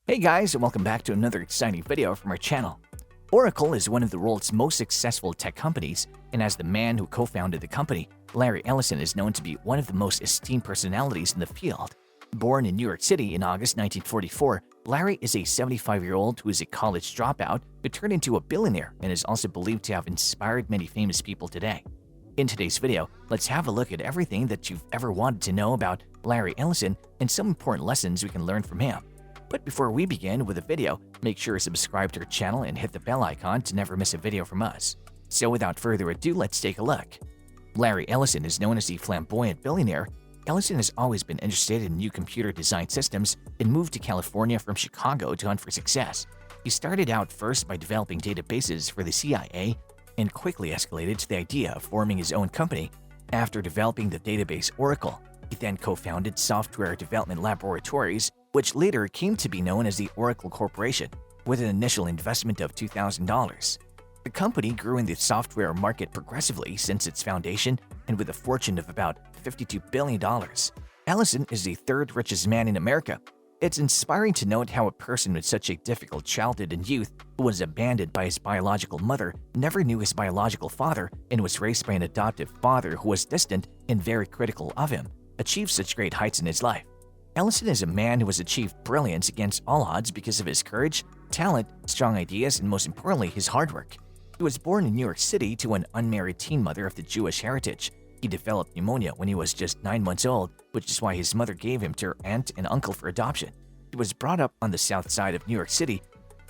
Hey guys, and welcome back to another exciting video from our channel. Oracle is one of the world's most successful tech companies, and as the man who co-founded the company, Larry Ellison is known to be one of the most esteemed personalities in the field. Born in New York City in August 1944, Larry is a 75-year-old who is a college dropout who turned into a billionaire and is also believed to have inspired many famous people today. In today's video, let's have a look at everything that you've ever wanted to know about Larry Ellison and some important lessons we can learn from him. But before we begin with the video, make sure to subscribe to our channel and hit the bell icon to never miss a video from us. So without further ado, let's take a look. Larry Ellison is known as the flamboyant billionaire. Ellison has always been interested in new computer design systems and moved to California from Chicago to hunt for success. He started out first by developing databases for the CIA and quickly escalated to the idea of forming his own company. After developing the database Oracle, he then co-founded software development laboratories, which later came to be known as the Oracle Corporation, with an initial investment of $2,000. The company grew in the software market progressively since its foundation, and with a fortune of about $52 billion. Ellison is the third richest man in America. It's inspiring to note how a person with such a difficult childhood and youth, who was abandoned by his biological mother, never knew his biological father, and was raised by an adoptive father who was distant and very critical of him, achieved such great heights in his life. Ellison is a man who has achieved brilliance against all odds because of his courage, talent, strong ideas, and most importantly, his hard work. He was born in New York City to an unmarried teen mother of the Jewish heritage. He developed pneumonia when he was just 9 months old, which is why his mother gave him to her aunt and uncle for adoption. He was brought up on the south side of New York City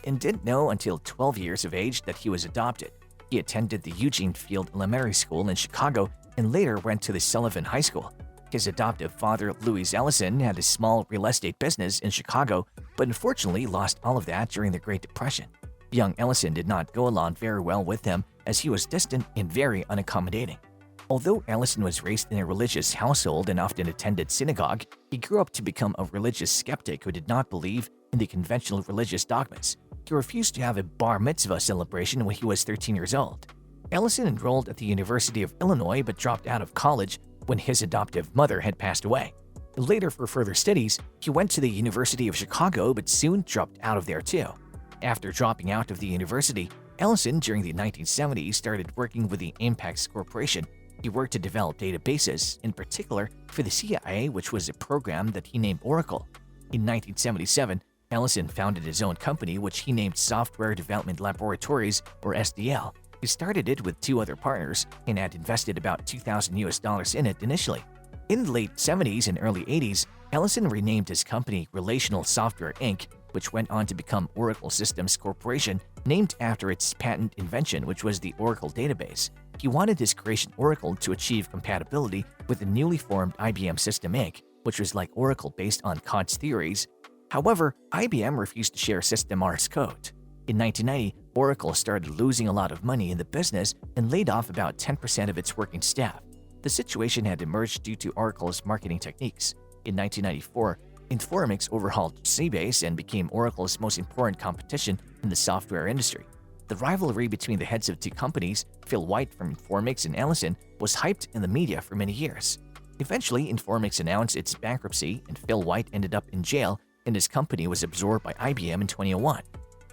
and didn't know until 12 years of age that he was adopted. He attended the Eugene Field Elementary School in Chicago and later went to the Sullivan High School. His adoptive father, Louis Ellison, had a small real estate business in Chicago, but unfortunately lost all of that during the Great Depression. Young Ellison did not go along very well with him, as he was distant and very unaccommodating. Although Ellison was raised in a religious household and often attended synagogue, he grew up to become a religious skeptic who did not believe in the conventional religious dogmas. He refused to have a bar mitzvah celebration when he was 13 years old. Ellison enrolled at the University of Illinois but dropped out of college when his adoptive mother had passed away. Later, for further studies, he went to the University of Chicago but soon dropped out of there too. After dropping out of the university, Ellison during the 1970s started working with the Apex Corporation. He worked to develop databases, in particular for the CIA, which was a program that he named Oracle. In 1977, Ellison founded his own company, which he named Software Development Laboratories, or SDL. He started it with 2 other partners and had invested about $2,000 in it initially. In the late 70s and early 80s, Ellison renamed his company Relational Software Inc., which went on to become Oracle Systems Corporation, named after its patent invention, which was the Oracle database. He wanted his creation Oracle to achieve compatibility with the newly formed IBM System Inc., which was like Oracle based on Codd's theories. However, IBM refused to share System R's code. In 1990, Oracle started losing a lot of money in the business and laid off about 10% of its working staff. The situation had emerged due to Oracle's marketing techniques. In 1994, Informix overhauled Sybase and became Oracle's most important competition in the software industry. The rivalry between the heads of 2 companies, Phil White from Informix and Ellison, was hyped in the media for many years. Eventually, Informix announced its bankruptcy and Phil White ended up in jail, and his company was absorbed by IBM in 2001.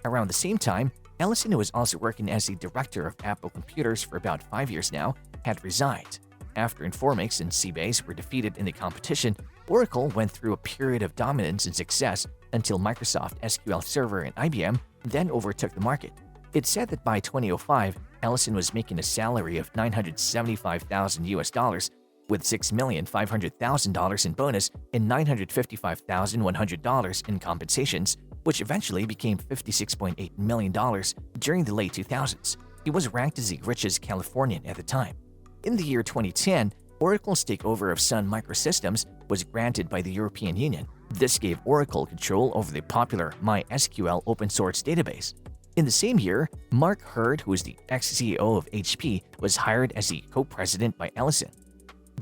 Around the same time, Ellison, who was also working as the director of Apple Computers for about 5 years now, had resigned. After Informix and Sybase were defeated in the competition, Oracle went through a period of dominance and success until Microsoft SQL Server and IBM then overtook the market. It's said that by 2005, Ellison was making a salary of $975,000 with $6,500,000 in bonus and $955,100 in compensations, which eventually became $56.8 million during the late 2000s. He was ranked as the richest Californian at the time. In the year 2010, Oracle's takeover of Sun Microsystems was granted by the European Union. This gave Oracle control over the popular MySQL open-source database. In the same year, Mark Hurd, who is the ex-CEO of HP, was hired as the co-president by Ellison.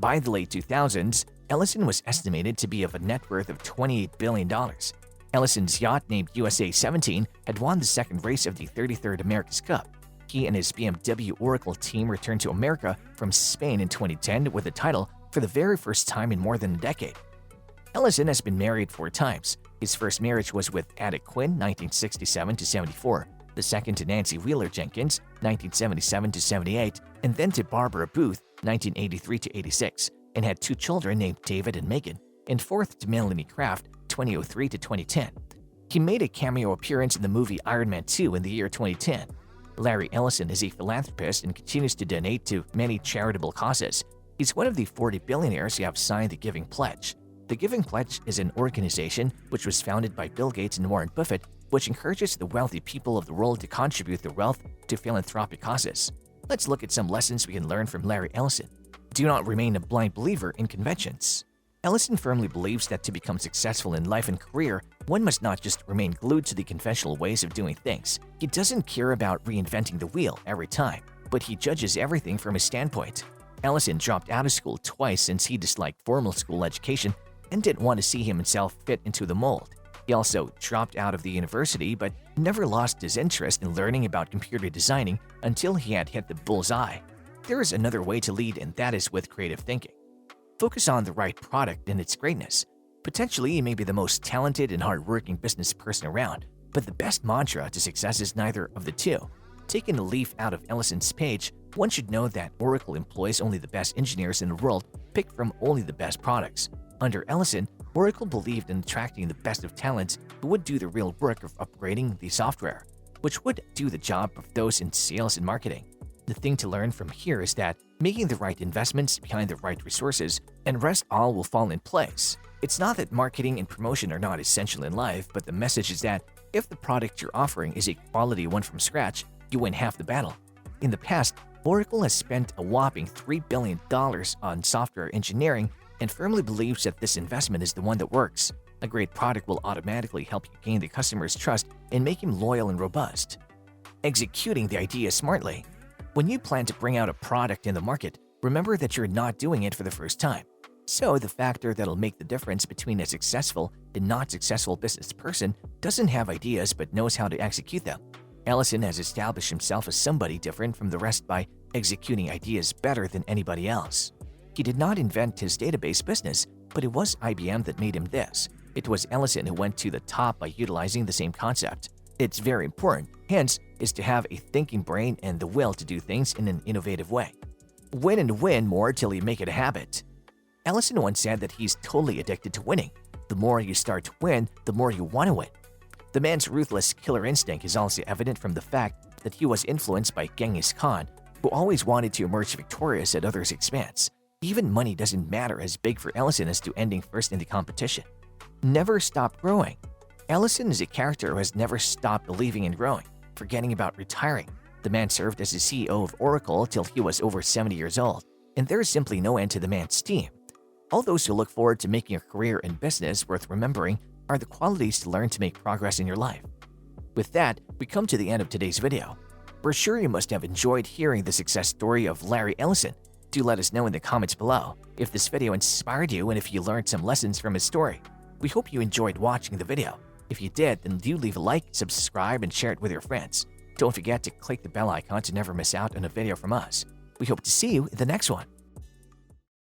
By the late 2000s, Ellison was estimated to be of a net worth of $28 billion. Ellison's yacht named USA 17 had won the second race of the 33rd America's Cup. He and his BMW Oracle team returned to America from Spain in 2010 with the title for the very first time in more than a decade. Ellison has been married 4 times. His first marriage was with Ada Quinn, 1967–74, the second to Nancy Wheeler Jenkins, 1977–78, and then to Barbara Booth, 1983–86, and had 2 children named David and Megan, and fourth to Melanie Kraft, 2003–2010. He made a cameo appearance in the movie Iron Man 2 in the year 2010. Larry Ellison is a philanthropist and continues to donate to many charitable causes. He's one of the 40 billionaires who have signed the Giving Pledge. The Giving Pledge is an organization which was founded by Bill Gates and Warren Buffett, which encourages the wealthy people of the world to contribute their wealth to philanthropic causes. Let's look at some lessons we can learn from Larry Ellison. Do not remain a blind believer in conventions. Ellison firmly believes that to become successful in life and career, one must not just remain glued to the conventional ways of doing things. He doesn't care about reinventing the wheel every time, but he judges everything from his standpoint. Ellison dropped out of school twice since he disliked formal school education and didn't want to see himself fit into the mold. He also dropped out of the university but never lost his interest in learning about computer designing until he had hit the bullseye. There is another way to lead, and that is with creative thinking. Focus on the right product and its greatness. Potentially, you may be the most talented and hardworking business person around, but the best mantra to success is neither of the two. Taking a leaf out of Ellison's page, one should know that Oracle employs only the best engineers in the world, picked from only the best products. Under Ellison, Oracle believed in attracting the best of talents who would do the real work of upgrading the software, which would do the job of those in sales and marketing. The thing to learn from here is that making the right investments behind the right resources and rest all will fall in place. It's not that marketing and promotion are not essential in life, but the message is that if the product you're offering is a quality one from scratch, you win half the battle. In the past, Oracle has spent a whopping $3 billion on software engineering and firmly believes that this investment is the one that works. A great product will automatically help you gain the customer's trust and make him loyal and robust. Executing the idea smartly. When you plan to bring out a product in the market, remember that you're not doing it for the first time. So the factor that'll make the difference between a successful and not successful business person doesn't have ideas but knows how to execute them. Ellison has established himself as somebody different from the rest by executing ideas better than anybody else. He did not invent his database business, but it was IBM that made him this. It was Ellison who went to the top by utilizing the same concept. It's very important, hence, is to have a thinking brain and the will to do things in an innovative way. Win and win more till you make it a habit. Ellison once said that he's totally addicted to winning. The more you start to win, the more you want to win. The man's ruthless killer instinct is also evident from the fact that he was influenced by Genghis Khan, who always wanted to emerge victorious at others' expense. Even money doesn't matter as big for Ellison as to ending first in the competition. Never stop growing. Ellison is a character who has never stopped believing in growing, forgetting about retiring. The man served as the CEO of Oracle till he was over 70 years old, and there is simply no end to the man's steam. All those who look forward to making a career in business worth remembering are the qualities to learn to make progress in your life. With that, we come to the end of today's video. We're sure you must have enjoyed hearing the success story of Larry Ellison. Do let us know in the comments below if this video inspired you and if you learned some lessons from his story. We hope you enjoyed watching the video. If you did, then do leave a like, subscribe, and share it with your friends. Don't forget to click the bell icon to never miss out on a video from us. We hope to see you in the next one.